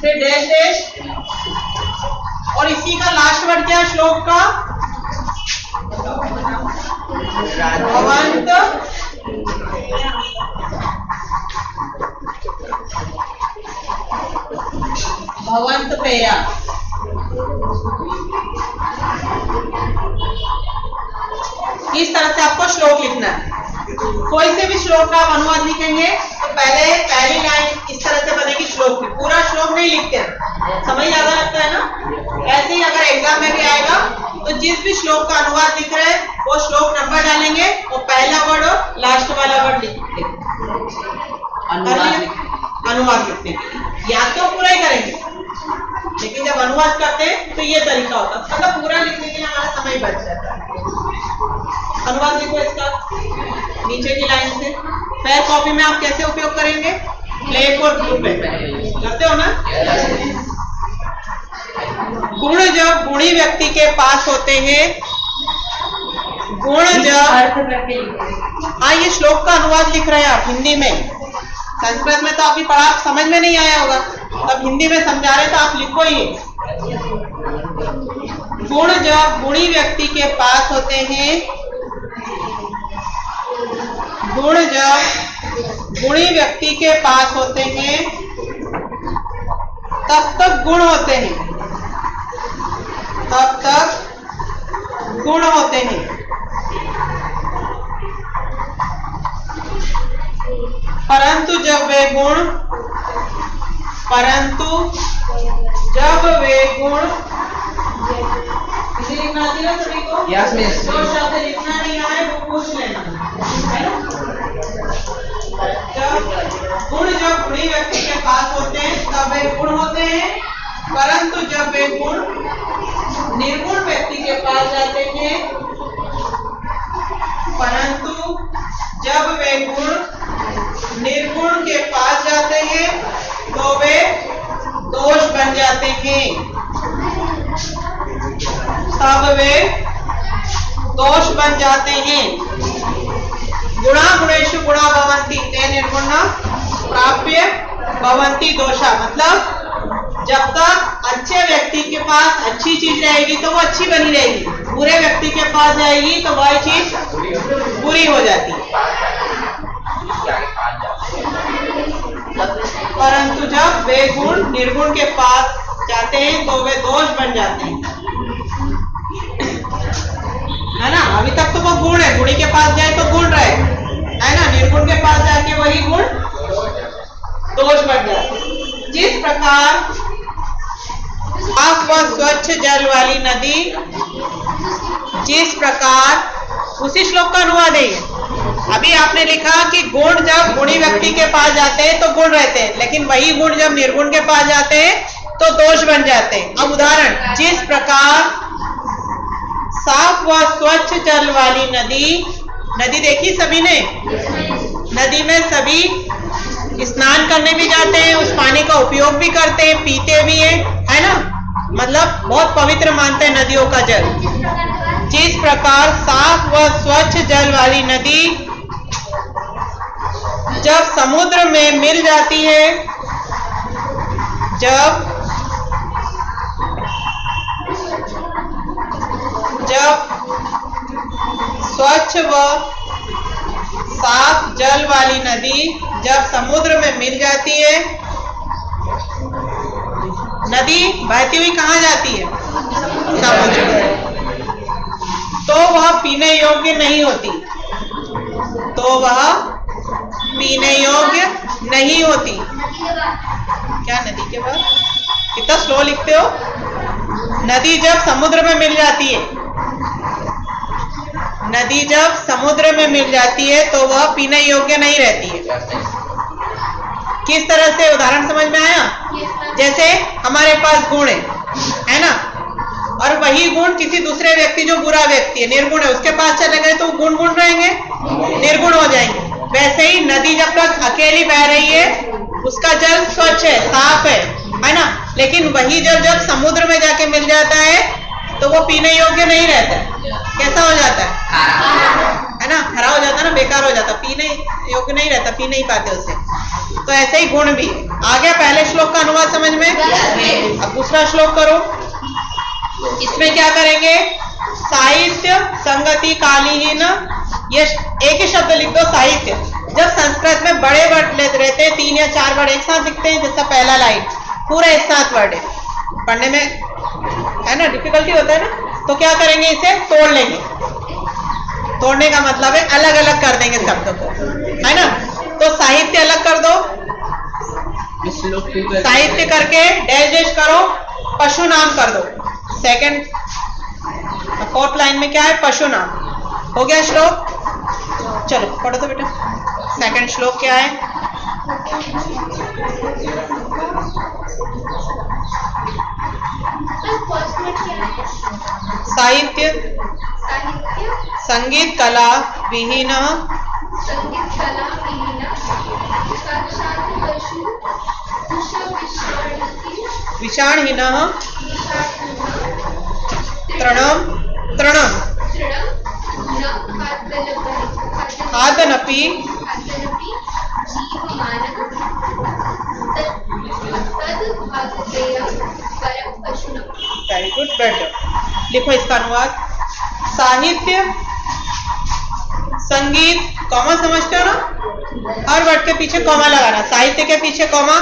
फिर dash dash, और इसी का लास्ट वर्ड क्या है श्लोक का? भवंत भवंत पेया। इस तरह से आपको श्लोक लिखना है। कोई से भी श्लोक का आप अनुवाद लिखेंगे तो पहली लाइन इस तरह से बनेगी श्लोक की। पूरा श्लोक नहीं लिखते हैं, समय ज्यादा लगता है ना। ऐसे ही अगर एग्जाम में भी आएगा तो जिस भी श्लोक का अनुवाद लिख रहे हैं वो श्लोक नंबर डालेंगे और पहला वर्ड और लास्ट वाला वर्ड लिखेंगे अनुवाद लिखने के लिए। या तो पूरा ही करेंगे, लेकिन जब अनुवाद करते हैं तो ये तरीका होता है, मतलब पूरा लिखने के लिए हमारा समय बच जाता है। अनुवाद लिखो इसका नीचे की लाइन से। पैर कॉपी में आप कैसे उपयोग करेंगे? ब्लैक और ब्लू पे करते हो ना। गुण जब गुणी व्यक्ति के पास होते हैं, गुण जब, हाँ ये श्लोक का अनुवाद लिख रहे हैं आप हिंदी में। संस्कृत में तो अभी पढ़ा, समझ में नहीं आया होगा, अब हिंदी में समझा रहे तो आप लिखो ये। गुण जब गुणी व्यक्ति के पास होते हैं, गुण जब गुणी व्यक्ति के पास होते हैं तब तक गुण होते हैं, तब तक गुण होते हैं। परंतु जब वे गुण लिखना आती है सभी को? Yes miss. जो शब्द लिखना नहीं आए वो पूछ लेना, है ना। जब गुणी व्यक्ति के पास होते हैं तब वे गुण होते हैं, परंतु जब वे गुण निर्गुण व्यक्ति के पास जाते हैं, परंतु जब वे गुण निर्गुण के पास जाते हैं तो वे दोष बन जाते हैं, तब वे दोष बन जाते हैं। गुणा गुणेषु गुणा भवन्ति ते निर्गुणा प्राप्य भवन्ति दोषा। मतलब जब तक अच्छे व्यक्ति के पास अच्छी चीज रहेगी तो वो अच्छी बनी रहेगी, बुरे व्यक्ति के पास जाएगी तो वह चीज बुरी हो जाती है। परंतु जब वे गुण निर्गुण के पास जाते हैं तो वे दोष बन जाते हैं, है ना। अभी तक तो वो गुण है, गुणी के पास जाए तो गुण रहे, है ना। निर्गुण के पास जाके वही गुण दोष बन जाते। जिस प्रकार साफ व स्वच्छ जल वाली नदी, जिस प्रकार, उसी श्लोक का अनुवाद है। अभी आपने लिखा कि गुण जब गुणी व्यक्ति के पास जाते हैं तो गुण रहते हैं, लेकिन वही गुण जब निर्गुण के पास जाते हैं तो दोष बन जाते हैं। अब उदाहरण, जिस प्रकार साफ व स्वच्छ जल वाली नदी, नदी देखी सभी ने, नदी में सभी स्नान करने भी जाते हैं, उस पानी का उपयोग भी करते हैं, पीते भी हैं, है ना। मतलब बहुत पवित्र मानते हैं नदियों का जल। जिस प्रकार साफ व स्वच्छ जल वाली नदी जब समुद्र में मिल जाती है, जब स्वच्छ व साफ जल वाली नदी जब समुद्र में मिल जाती है, नदी बहती हुई कहाँ जाती है? समुद्र में। तो वह पीने योग्य नहीं होती, तो वह पीने योग्य नहीं होती। क्या नदी के बाद कितना स्लो लिखते हो? नदी जब समुद्र में मिल जाती है, नदी जब समुद्र में मिल जाती है तो वह पीने योग्य नहीं रहती है। किस तरह से? उदाहरण समझ में आया? जैसे हमारे पास गुण है ना, और वही गुण किसी दूसरे व्यक्ति जो बुरा व्यक्ति है, निर्गुण है, उसके पास चले गए तो गुण गुण रहेंगे, निर्गुण हो जाएंगे। वैसे ही नदी जब तक अकेली बह रही है उसका जल स्वच्छ है, साफ है ना, लेकिन वही जल जब समुद्र में जाके मिल जाता है तो वो पीने योग्य नहीं रहता। कैसा हो जाता है? पी नहीं पाते उसे। तो ऐसे ही गुण भी है। आ गया पहले श्लोक का अनुवाद समझ में? अब दूसरा श्लोक करो। इसमें क्या करेंगे? साहित्य संगति कालीहीन, ये एक ही शब्द लिख दो, साहित्य। जब संस्कृत में बड़े वर्ड रहते हैं, 3 या 4 वर्ड एक साथ लिखते हैं, जैसा पहला लाइन पूरा एक साथ वर्ड है, पढ़ने में है ना डिफिकल्टी होता है ना, तो क्या करेंगे? इसे तोड़ लेंगे। तोड़ने का मतलब है अलग अलग कर देंगे शब्द को, है ना। तो साहित्य अलग कर दो, साहित्य करके डैश डैश करो, पशु नाम कर दो। सेकंड 4th लाइन में क्या है? पशु नाम। हो गया श्लोक? चलो पढ़ो तो बेटा। सेकंड श्लोक क्या है? साहित्य संगीत कला विहीन विषाणहीन तृणम तृणम खादनपि वेरी गुड, बेटर। लिखो इसका अनुवाद। साहित्य संगीत, कॉमा समझते हो ना, हर वर्ड के पीछे कॉमा लगाना। साहित्य के पीछे कॉमा,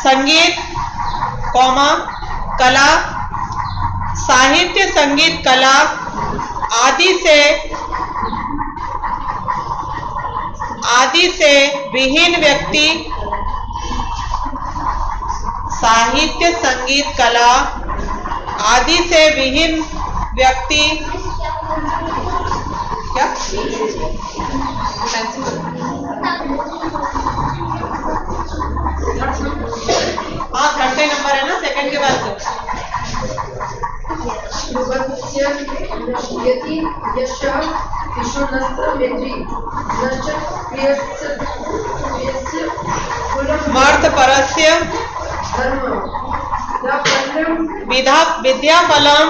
संगीत कॉमा कला, साहित्य संगीत कला आदि से विहीन व्यक्ति, साहित्य संगीत कला आदि से विहीन व्यक्ति क्या? हाँ, 30 नंबर है ना, सेकंड के बाद मर्थ परस्य विद्या फलम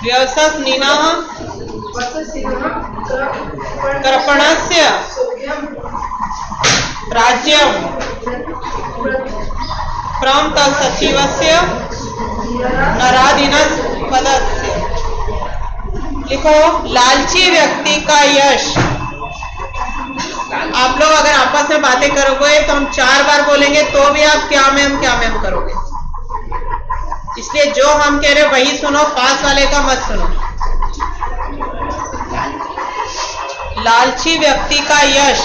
व्यवसनिनः कृपणस्य राज्यं प्रम तत्सचिवस्य नराधीनस् पदस्य। लिखो, लालची व्यक्ति का यश। आप लोग अगर आपस में बातें करोगे तो हम 4 बार बोलेंगे तो भी आप क्या मैम करोगे, इसलिए जो हम कह रहे हो वही सुनो, पास वाले का मत सुनो। लालची व्यक्ति का यश,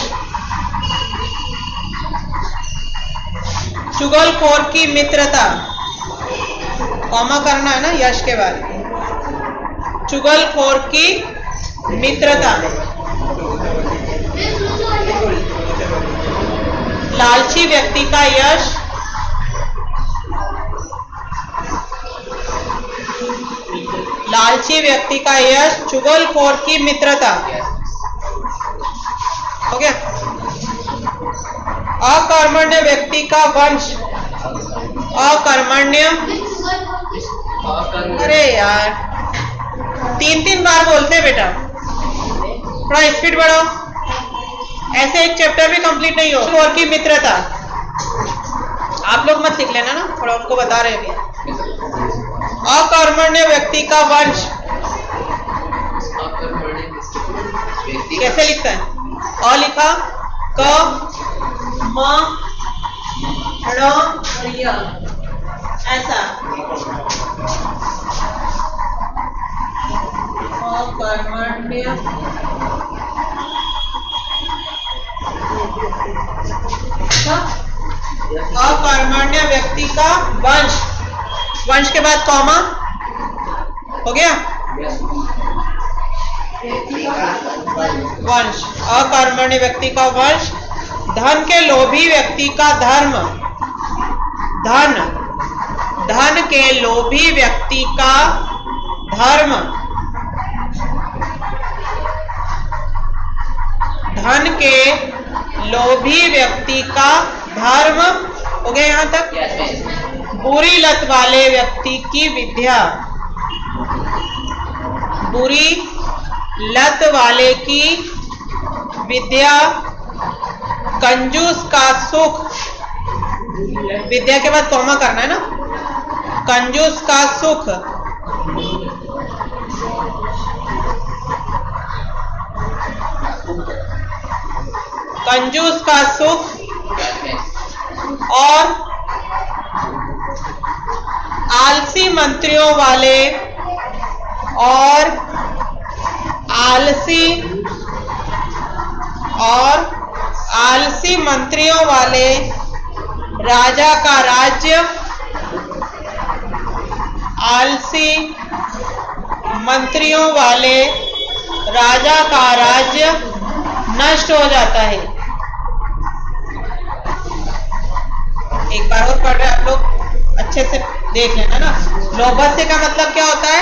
चुगलखोर की मित्रता, कॉमा करना है ना यश के बाद, चुगलखोर की मित्रता। लालची व्यक्ति का यश, लालची व्यक्ति का यश, चुगलखोर की मित्रता। हो गया। अकर्मण्य व्यक्ति का वंश, अकर्मण्य, अरे यार 3 बार बोलते हैं बेटा, थोड़ा स्पीड बढ़ाओ, ऐसे एक चैप्टर भी कंप्लीट नहीं हो। और की मित्रता आप लोग मत लिख लेना ना, थोड़ा उनको बता रहे हैं। अकर्मण्य व्यक्ति का वंश कैसे लिखता है? अ लिखा, क म ण और य, ऐसा। अकर्मण्य अकर्मण्य व्यक्ति का वंश, वंश के बाद कॉमा। हो गया। वंश, अकर्मण्य व्यक्ति का वंश, धन के लोभी व्यक्ति का धर्म, धन, धन के लोभी व्यक्ति का धर्म, धन के लोभी व्यक्ति का धर्म। हो गया यहां तक। बुरी लत वाले व्यक्ति की विद्या, बुरी लत वाले की विद्या, कंजूस का सुख, विद्या के बाद कॉमा करना है ना, कंजूस का सुख कंजूस का सुख और आलसी मंत्रियों वाले आलसी मंत्रियों वाले राजा का राज्य, आलसी मंत्रियों वाले राजा का राज्य नष्ट हो जाता है। एक बार और पढ़ रहे आप लोग, अच्छे से देख लेना ना। लोभस्य का मतलब क्या होता है?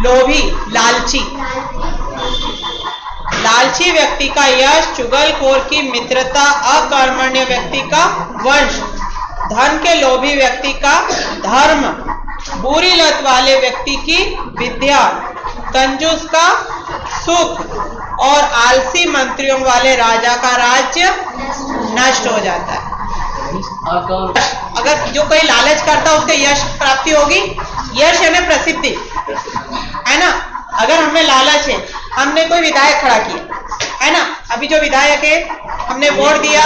लोभी, लालची। लालची व्यक्ति का यश, चुगलखोर की मित्रता, अकर्मण्य व्यक्ति का वंश, धन के लोभी व्यक्ति का धर्म, बुरी लत वाले व्यक्ति की विद्या, कंजूस का सुख और आलसी मंत्रियों वाले राजा का राज्य नष्ट हो जाता है। अगर जो कोई लालच करता है उसके यश प्राप्ति होगी। यश यानी प्रसिद्धि, है ना। अगर हमें लालच है, हमने कोई विधायक खड़ा किया, है ना। अभी जो विधायक है, हमने वोट दिया,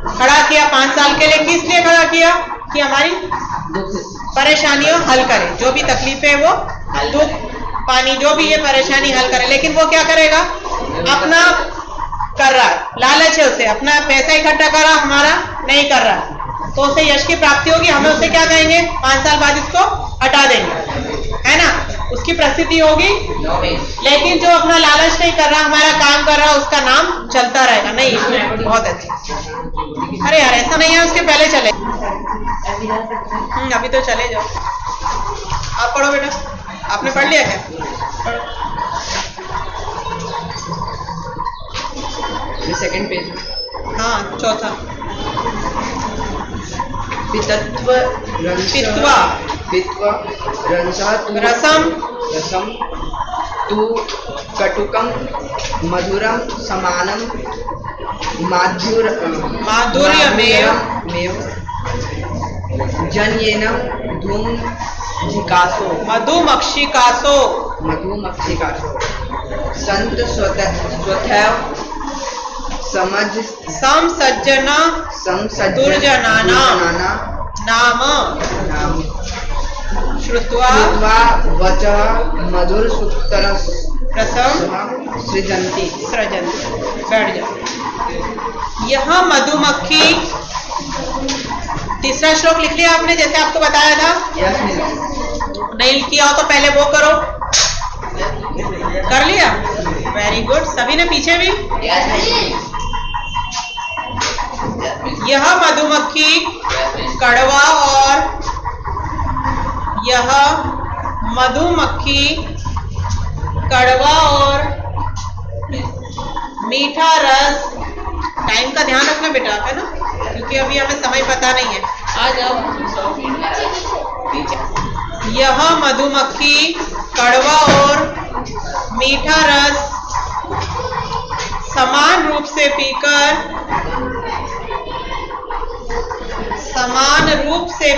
खड़ा किया 5 साल के लिए। किस लिए खड़ा किया? कि हमारी परेशानियों हल करे, जो भी तकलीफें वो दुख पानी जो भी ये परेशानी हल करे। लेकिन वो क्या करेगा? अपना कर रहा है, लालच है उसे, अपना पैसा इकट्ठा कर रहा, हमारा नहीं कर रहा, तो उसे यश की प्राप्ति होगी। हमें उसे क्या कहेंगे? 5 साल बाद इसको हटा देंगे, है ना। उसकी प्रसिद्धि होगी। लेकिन जो अपना लालच नहीं कर रहा, हमारा काम कर रहा, उसका नाम चलता रहेगा। नहीं, बहुत अच्छा। अरे यार ऐसा नहीं है, उसके पहले चले। अभी तो चले जाओ। आप पढ़ो बेटा, आपने पढ़ लिया क्या? Second page. हाँ, चौथा। पित्वा रसम तु कटुकम मधुरम समानम माधुर्यमेव जन्येन धूमधिकासो मधुमक्षिकासो संत स्वतः समसज्जन दुर्जनाना नाम श्रुत्वा वचः मधुर सूत्र रसम सृजन्ति। बैठ जाओ। यह मधुमक्खी, तीसरा श्लोक लिख लिया आपने जैसे आपको बताया था? नहीं किया हो तो पहले वो करो। कर लिया? Very good. सभी ने पीछे भी? यह मधुमक्खी कड़वा और मीठा रस। टाइम का ध्यान रखना बेटा, है ना, क्योंकि अभी हमें समय पता नहीं है। आ जाओ। यह मधुमक्खी कड़वा और मीठा रस समान रूप से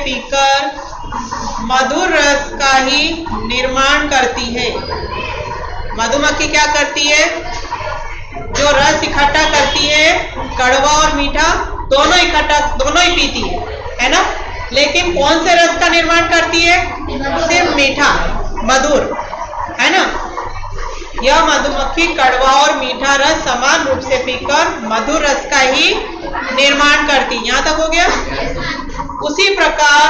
पीकर मधुर रस का ही निर्माण करती है। मधुमक्खी क्या करती है? जो रस इकट्ठा करती है, कड़वा और मीठा दोनों ही पीती है ना। लेकिन कौन से रस का निर्माण करती है? सिर्फ मीठा, मधुर, है ना। यह मधुमक्खी कड़वा और मीठा रस समान रूप से पीकर मधुर रस का ही निर्माण करती। यहां तक हो गया। उसी प्रकार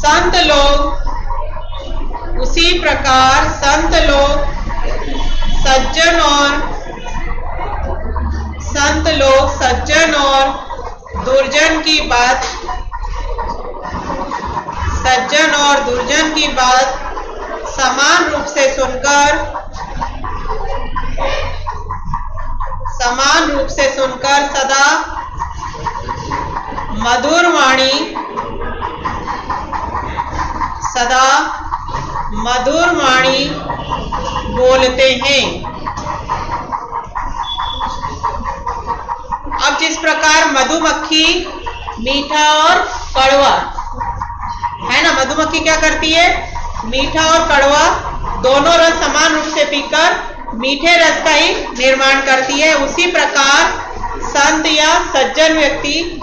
संत लोग सज्जन और दुर्जन की बात समान रूप से सुनकर सदा मधुर वाणी बोलते हैं। प्रकार मधुमक्खी मीठा और कड़वा है ना, मधुमक्खी क्या करती है, मीठा और कड़वा दोनों रस समान रूप से पीकर मीठे रस का ही निर्माण करती है। उसी प्रकार संत या सज्जन व्यक्ति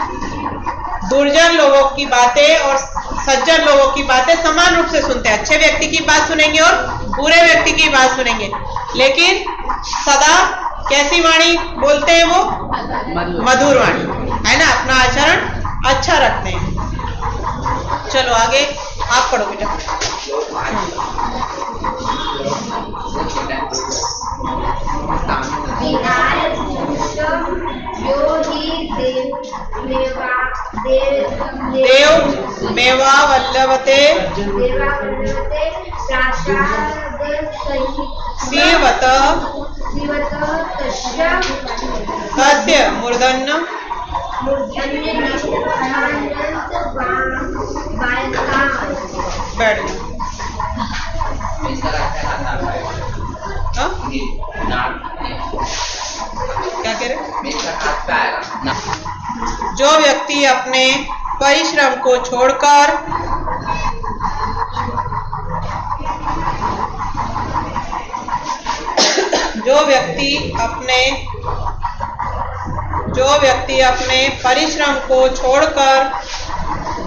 दुर्जन लोगों की बातें और सज्जन लोगों की बातें समान रूप से सुनते हैं। अच्छे व्यक्ति की बात सुनेंगे और बुरे व्यक्ति की बात सुनेंगे, लेकिन सदा कैसी वाणी बोलते हैं वो, मधुर वाणी है ना, अपना आचरण अच्छा रखते हैं। चलो आगे आप पढ़ो बेटा। देव मेवा वल्लभते सीवत कस्य मूर्धन्य बैठ क्या कह रहे, जो व्यक्ति अपने परिश्रम को छोड़कर जो व्यक्ति अपने परिश्रम को छोड़कर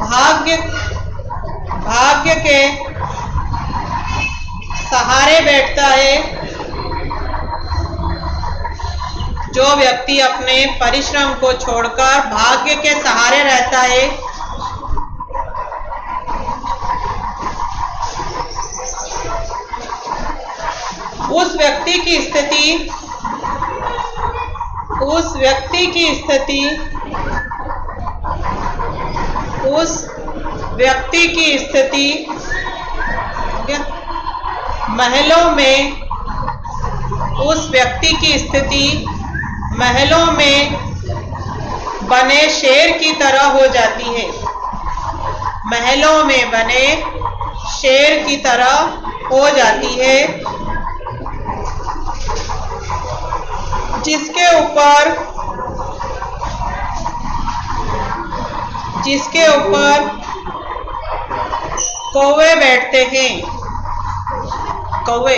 भाग्य के सहारे बैठता है, जो व्यक्ति अपने परिश्रम को छोड़कर भाग्य के सहारे रहता है, उस व्यक्ति की स्थिति महलों में बने शेर की तरह हो जाती है। महलों में बने शेर की तरह हो जाती है, जिसके ऊपर कौवे बैठते हैं। कौवे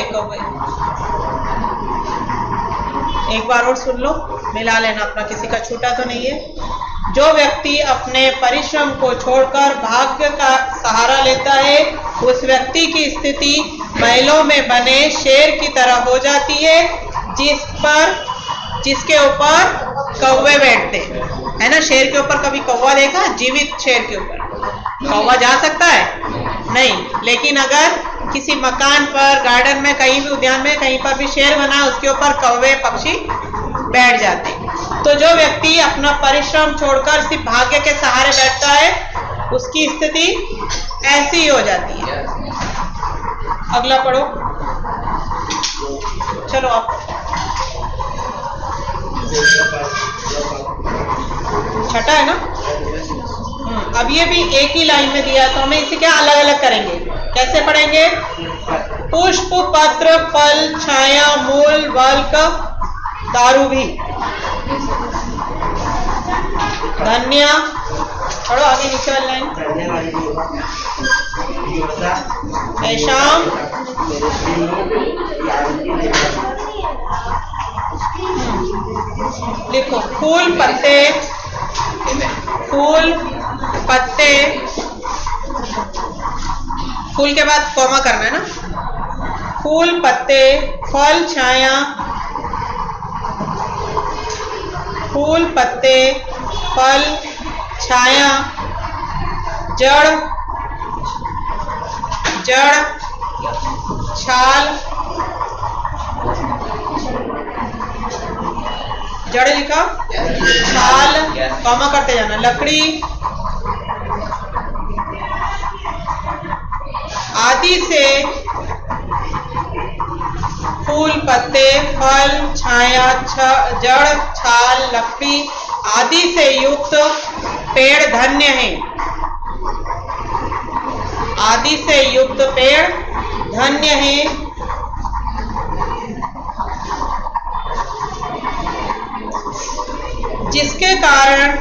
एक बार और सुन लो, मिला लेना अपना, किसी का छूटा तो नहीं है। जो व्यक्ति अपने परिश्रम को छोड़कर भाग्य का सहारा लेता है, उस व्यक्ति की स्थिति महलों में बने शेर की तरह हो जाती है, जिसके ऊपर कौवे बैठते है ना। शेर के ऊपर कभी कौवा देखा, जीवित शेर के ऊपर कौवा जा सकता है नहीं, लेकिन अगर किसी मकान पर, गार्डन में, कहीं भी उद्यान में कहीं पर भी शेर बना है, उसके ऊपर कौवे पक्षी बैठ जाते हैं। तो जो व्यक्ति अपना परिश्रम छोड़कर सिर्फ भाग्य के सहारे बैठता है, उसकी स्थिति ऐसी ही हो जाती है। अगला पढ़ो, चलो आप। छठा है ना। अब ये भी एक ही लाइन में दिया, तो हमें इसे क्या अलग अलग करेंगे, कैसे पढ़ेंगे। पुष्प, पत्र, फल, छाया, मूल, वल्क, दारू भी। धन्य, पढ़ो आगे नीचे वाली लाइन। ऐशाम, लिखो। फूल, पत्ते, फूल के बाद कॉमा करना है ना। फूल, पत्ते, फल, छाया, फूल, पत्ते, फल, छाया, जड़, छाल, जड़ लिखा, छाल, कॉमा करते जाना, लकड़ी आदि से फूल, पत्ते, फल, छाया, जड़, छाल, लकड़ी आदि से युक्त पेड़ धन्य है। आदि से युक्त पेड़ धन्य है। जिसके कारण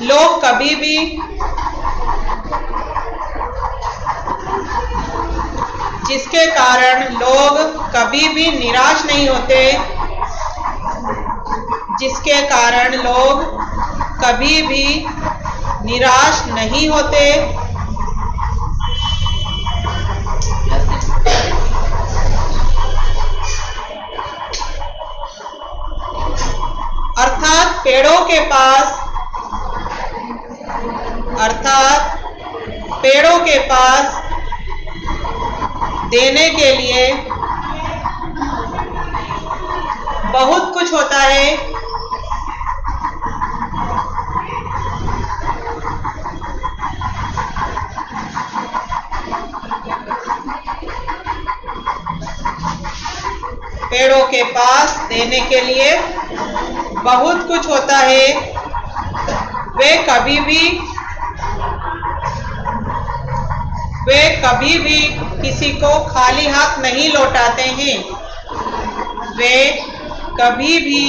लोग कभी भी निराश नहीं होते, जिसके कारण लोग कभी भी निराश नहीं होते, अर्थात पेड़ों के पास देने के लिए बहुत कुछ होता है, पेड़ों के पास देने के लिए बहुत कुछ होता है, वे कभी भी किसी को खाली हाथ नहीं लौटाते हैं, वे कभी भी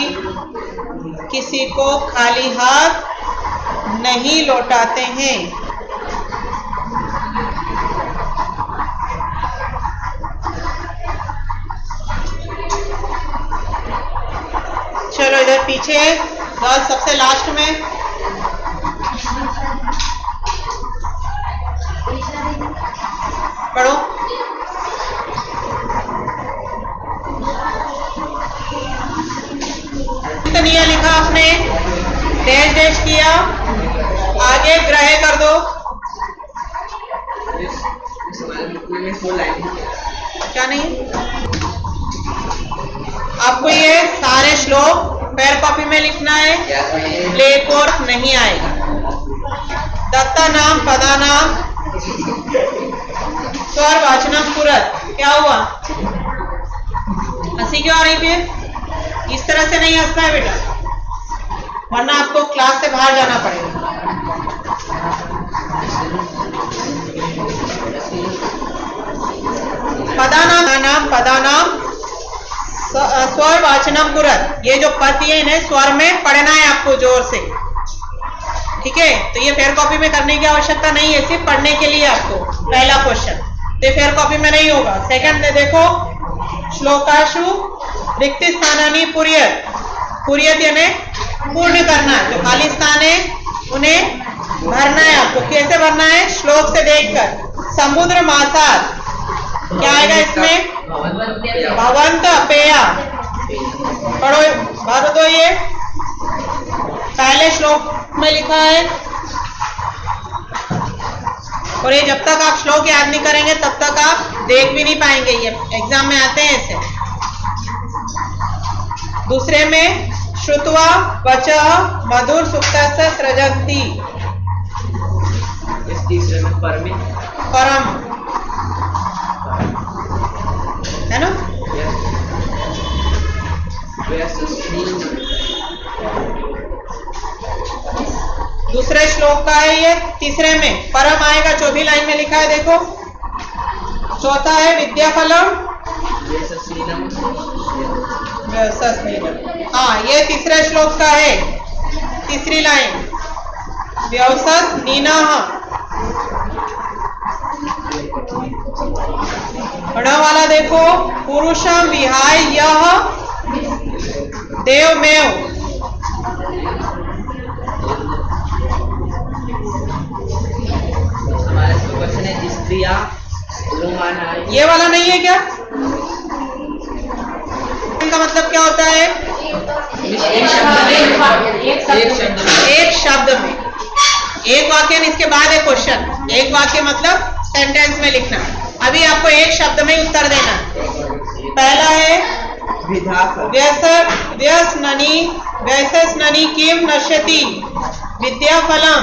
किसी को खाली हाथ नहीं लौटाते हैं। चलो इधर पीछे गर्ल्स सबसे लास्ट में, पढ़ो। निया लिखा आपने, डैश डैश किया, आगे ग्रह कर दो। क्या नहीं, आपको ये सारे श्लोक पैर कॉपी में लिखना है, ब्लैक बोर्ड नहीं आएगा। दत्ता नाम पदा नाम स्वर वाचनम पुरत। क्या हुआ, हंसी क्यों आ रही थी? इस तरह से नहीं हंसना है बेटा, वरना आपको क्लास से बाहर जाना पड़ेगा। पदानाम स्वर वाचनम पुरत। ये जो पद है इन्हें स्वर में पढ़ना है आपको जोर से, ठीक है? तो ये फेयर कॉपी में करने की आवश्यकता नहीं है, सिर्फ पढ़ने के लिए आपको पहला क्वेश्चन। तो फेयर कॉपी में नहीं होगा। सेकंड देखो, श्लोकाशु रिक्त स्थानानि पुर्यत। पुर्यत यानी पूर्ण करना है, जो खाली स्थान है उन्हें भरना है आपको। कैसे भरना है? श्लोक से देखकर। समुद्र मासात, क्या आएगा इसमें? भवंत अपेया। पढ़ो, भर दो। ये पहले श्लोक में लिखा है, और ये जब तक आप श्लोक याद नहीं करेंगे तब तक आप देख भी नहीं पाएंगे। ये एग्जाम में आते हैं ऐसे। दूसरे में श्रुत्वा वचः मधुर सुक्तस्य सृजन्ति। तीसरे में परम है ना? दूसरे श्लोक का है ये। तीसरे में परम आएगा, चौथी लाइन में लिखा है, देखो। चौथा है विद्याफलम। हाँ, ये तीसरे श्लोक का है, तीसरी लाइन। व्यवसस नीनः। बड़ा वाला देखो, पुरुषम विहाय यह देवमेव। ये वाला नहीं है क्या? इनका मतलब क्या होता है? एक शब्द में, एक वाक्य। इसके बाद एक क्वेश्चन। एक वाक्य मतलब सेंटेंस में लिखना। अभी आपको एक शब्द में उत्तर देना। पहला है व्यसननि किम नश्यति विद्याफलम।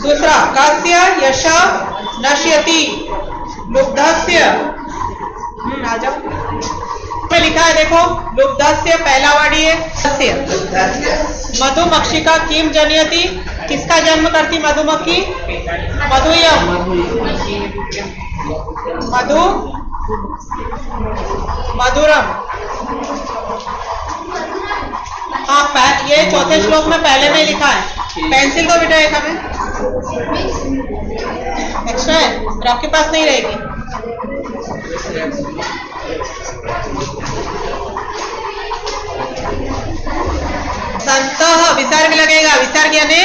दूसरा, कस्य यश नश्यति लुब्धस्य। आ जाओ। में लिखा है देखो, लुब्धस्य पहला वर्ड ये सस्य। मधुमक्षिका किम जनयति, किसका जन्म करती मधुमक्खी? मधुयम, मधु मधुरम। हाँ, ये चौथे श्लोक में पहले में लिखा है। पेंसिल को बेटा एक हमें एक्स्ट्रा है, फिर आपके पास नहीं रहेगी। संतः विसर्ग लगेगा, विसर्ग यानी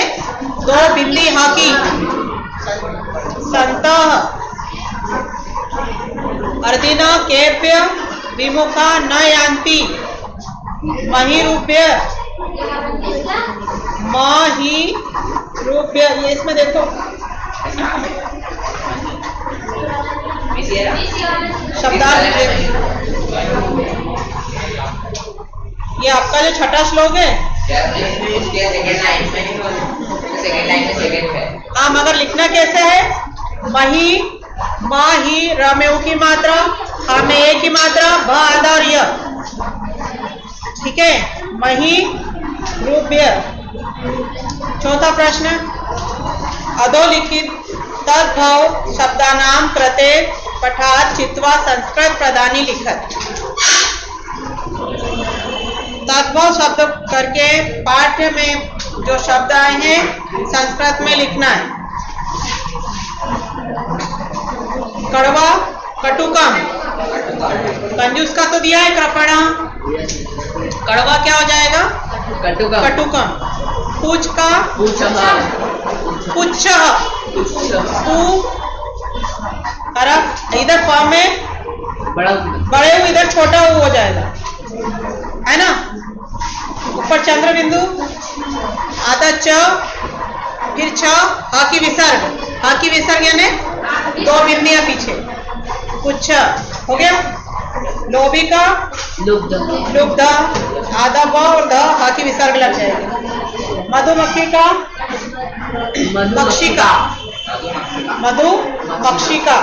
दो बिंदी हाकी। संतः अर्दिना केभ्य विमुखा न यान्ति महिरूप्य, महिरूप्य। ये इसमें देखो शब्दार्थ, ये आपका जो छठा श्लोक है। हाँ, मगर लिखना कैसे है? मही, माही, रमेऊ की मात्रा, हा में ए की मात्रा, भ आधा और य। ठीक है, मही रूप्य। चौथा प्रश्न, अधोलिखित तद्भव शब्दानाम कृते पठात चित्वा संस्कृत प्रदानी लिखत। तद्भव शब्द करके पाठ्य में जो शब्द आए हैं संस्कृत में लिखना है। कड़वा, कटुकम, कंजूस का तो दिया है कृपणा। कड़वा क्या हो जाएगा? कटुकम। पूछ का पुच्छ, इधर प में बड़े हुए, इधर छोटा हो जाएगा, है ना। ऊपर चंद्र बिंदु, आधा च, फिर छ, हा की विसर्ग। हा की विसर्ग यानी दो बिंदियां पीछे। पुच्छ हो गया। लोभिका, लुब्ध, आधा ब और ध, हा की विसर्ग लग जाएगी। मधुमक्खी का मक्षिका, मधुमक्षिका।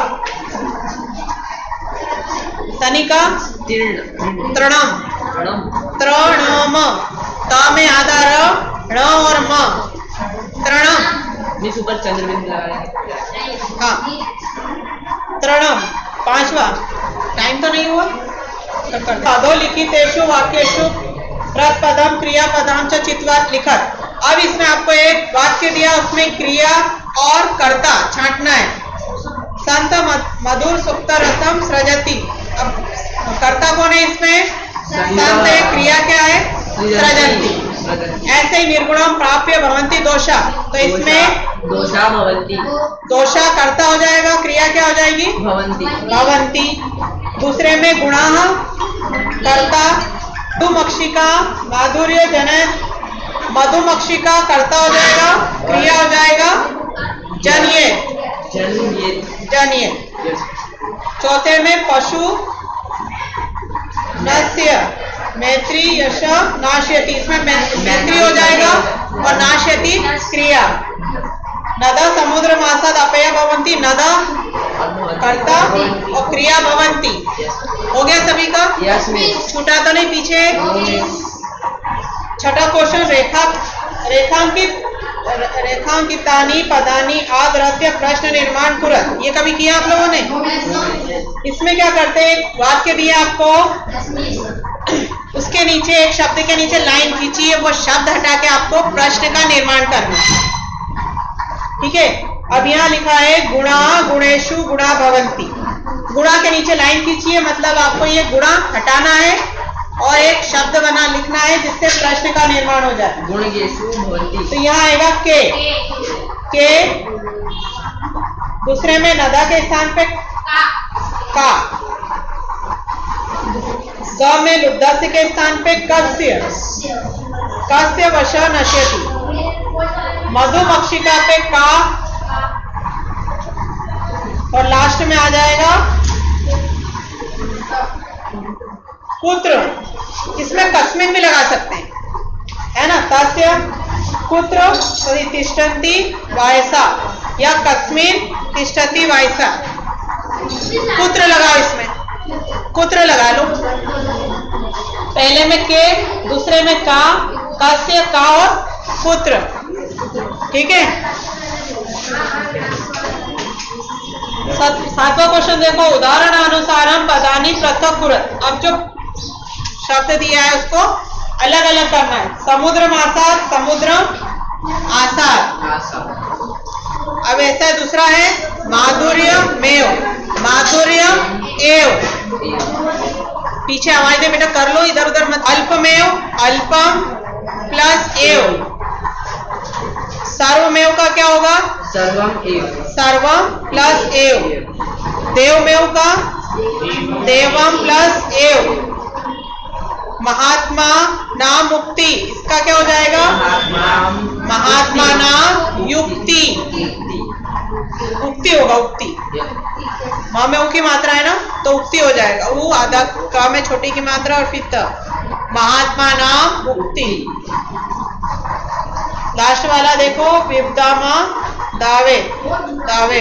तनिका तृणम, तृणम, ता में आधा र, ण और म, तृणम। ऊपर चंद्र बिंदु लगाया। हाँ, तृणम। पांचवा, टाइम तो नहीं हुआ। अधोलिखितेषु वाक्येषु प्रपदम क्रियापदम च चित्वात् लिखत। अब इसमें आपको एक वाक्य दिया, उसमें क्रिया और कर्ता छांटना है। संत मधुर सुप्त रसम सृजति। अब कर्ता कौन है इसमें? संत है, क्रिया क्या है? सृजन्ति। ऐसे ही निर्गुणम प्राप्य भवन्ति दोषा, तो इसमें दोषा भवन्ति, दोषा कर्ता हो जाएगा, क्रिया क्या हो जाएगी? भवन्ति, भवन्ति। दूसरे में गुणाः कर्ता, मधुमक्षिका माधुर्य जनयत्, मधुमक्षिका कर्ता हो जाएगा, क्रिया हो जाएगा जन्य। चौथे में पशु नस्य मैत्री यश नाश्यति, इसमें मैत्री हो जाएगा और नाश्यति क्रिया। नदा समुद्र मासाद अपय भवन्ति, नदा कर्ता और क्रिया भवन्ति। हो गया सभी का? छूटा तो नहीं पीछे? छठा क्वेश्चन, रेखांकितानि पदानि आदृत्य प्रश्न निर्माण कुरत। ये कभी किया आप लोगों ने? इसमें क्या करते हैं, वाक्य दिया आपको, उसके नीचे एक शब्द के नीचे लाइन खींचिए, वो शब्द हटा के आपको प्रश्न का निर्माण करना। ठीक है, अब यहाँ लिखा है गुणा गुणेशु गुणा भवन्ति। गुणा के नीचे लाइन खींचिए, मतलब आपको ये गुणा हटाना है और एक शब्द बना लिखना है जिससे प्रश्न का निर्माण हो जाए। गुणेषु भवन्ति, तो यहाँ आएगा के। दूसरे में नदा के स्थान पे का। ग में लुब्धस्य के स्थान पे कस्य, कस्य वश नश्यति। मधुमक्षिका पे का और लास्ट में आ जाएगा पुत्र। इसमें कस्मिन भी लगा सकते हैं, है ना। तस्य पुत्र तिष्ठन्ति वायसा या कस्मिन तिष्ठति वायसा। पुत्र लगाओ, इसमें पुत्र लगा लो। पहले में के, दूसरे में का, कस्य, का और पुत्र। ठीक है। सातवां क्वेश्चन देखो, उदाहरण अनुसारम पदानी पृथक कुरत। अब जो शब्द दिया है उसको अलग अलग करना है। समुद्रम आसाद, समुद्रम आसाद। अब ऐसा है, दूसरा है माधुर्य मेव, माधुर्य एव। पीछे आवाज दे बेटा, कर लो इधर उधर मत। अल्पमेव, अल्पम प्लस एव। सर्वमेव का क्या होगा? सर्वम एव। सर्वम प्लस एव। देवमेव का देवम प्लस एव। महात्मा नाम मुक्ति, इसका क्या हो जाएगा? महात्मा नाम युक्ति। उक्ति होगा, उक्ति। माँ में ऊ की मात्रा है ना, तो उक्ति हो जाएगा। ऊ आधा, का में छोटी की मात्रा और फिर त। महात्मा नाम उक्ति। लास्ट वाला देखो, विपदामा दावे, दावे